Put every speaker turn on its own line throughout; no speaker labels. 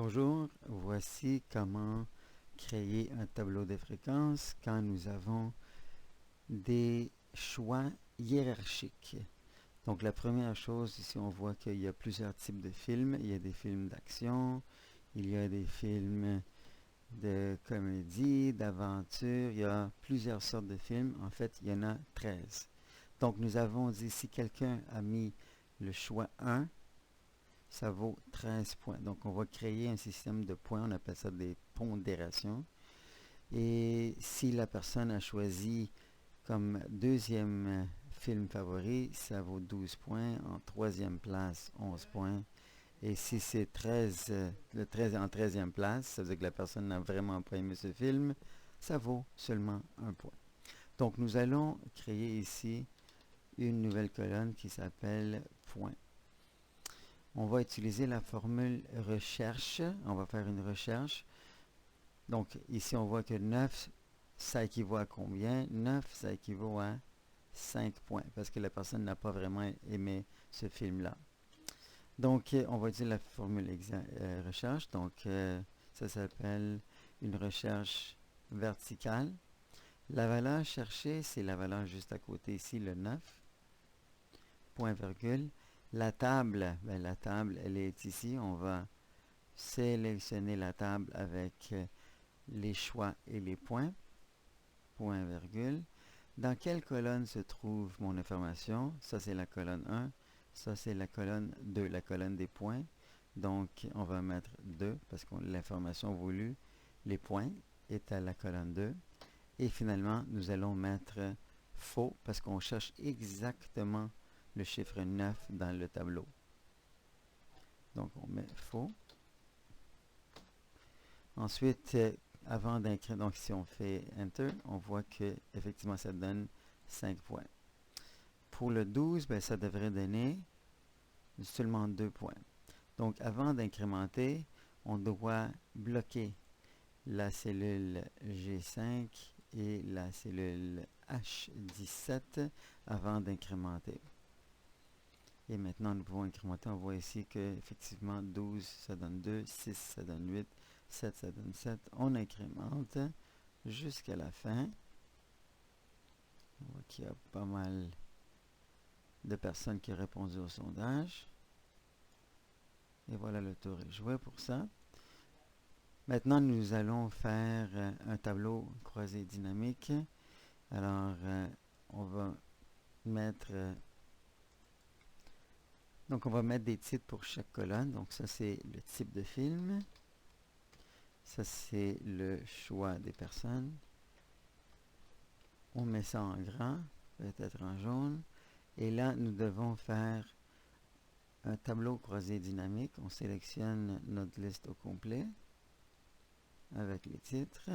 Bonjour, voici comment créer un tableau de fréquences quand nous avons des choix hiérarchiques. Donc la première chose, ici on voit qu'il y a plusieurs types de films. Il y a des films d'action, il y a des films de comédie, d'aventure, il y a plusieurs sortes de films. En fait, il y en a 13. Donc nous avons dit, si quelqu'un a mis le choix 1, ça vaut 13 points. Donc, on va créer un système de points, on appelle ça des pondérations. Et si la personne a choisi comme deuxième film favori, ça vaut 12 points. En troisième place, 11 points. Et si c'est 13, le 13 en 13e place, ça veut dire que la personne n'a vraiment pas aimé ce film, ça vaut seulement 1 point. Donc, nous allons créer ici une nouvelle colonne qui s'appelle points. On va utiliser la formule recherche. On va faire une recherche. Donc, ici, on voit que 9, ça équivaut à combien? 9, ça équivaut à 5 points, parce que la personne n'a pas vraiment aimé ce film-là. Donc, on va utiliser la formule recherche. Donc, ça s'appelle une recherche verticale. La valeur cherchée, c'est la valeur juste à côté ici, le 9. Point virgule. La table, elle est ici. On va sélectionner la table avec les choix et les points. Point virgule. Dans quelle colonne se trouve mon information? Ça, c'est la colonne 1. Ça, c'est la colonne 2, la colonne des points. Donc, on va mettre 2 parce que l'information voulue, les points, est à la colonne 2. Et finalement, nous allons mettre faux parce qu'on cherche exactement le chiffre 9 dans le tableau. Donc, on met faux. Ensuite, avant d'inclure, donc si on fait Enter, on voit que effectivement ça donne 5 points. Pour le 12, ça devrait donner seulement 2 points. Donc, avant d'incrémenter, on doit bloquer la cellule G5 et la cellule H17 avant d'incrémenter. Et maintenant, nous pouvons incrémenter. On voit ici que effectivement 12, ça donne 2, 6, ça donne 8, 7, ça donne 7. On incrémente jusqu'à la fin. On voit qu'il y a pas mal de personnes qui ont répondu au sondage. Et voilà, le tour est joué pour ça. Maintenant, nous allons faire un tableau croisé dynamique. Alors, on va mettre... donc, on va mettre des titres pour chaque colonne. Donc, ça, c'est le type de film. Ça, c'est le choix des personnes. On met ça en grand, peut-être en jaune. Et là, nous devons faire un tableau croisé dynamique. On sélectionne notre liste au complet avec les titres.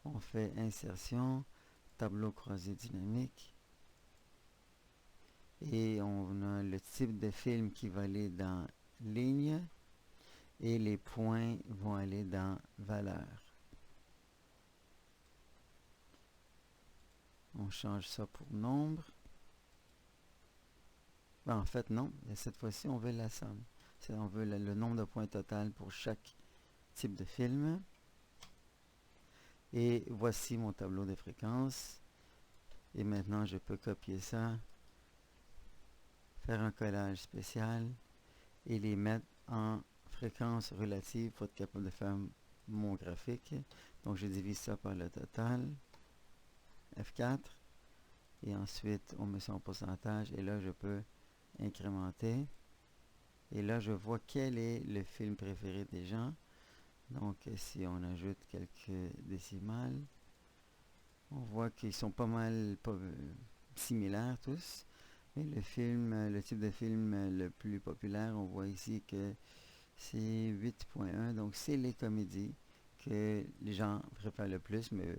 On fait insertion, tableau croisé dynamique. Et on a le type de film qui va aller dans ligne. Et les points vont aller dans valeur. On change ça pour nombre. En fait, non. Cette fois-ci, on veut la somme. On veut le nombre de points total pour chaque type de film. Et voici mon tableau de fréquences. Et maintenant, je peux copier ça, faire un collage spécial et les mettre en fréquence relative pour être capable de faire mon graphique. Donc, je divise ça par le total, F4. Et ensuite, on met ça en pourcentage. Et là, je peux incrémenter. Et là, je vois quel est le film préféré des gens. Donc, si on ajoute quelques décimales, on voit qu'ils sont pas mal similaires tous. Mais le type de film le plus populaire, on voit ici que c'est 8.1. Donc, c'est les comédies que les gens préfèrent le plus, mais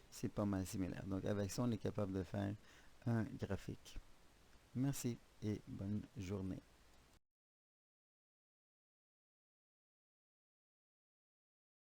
c'est pas mal similaire. Donc, avec ça, on est capable de faire un graphique. Merci et bonne journée.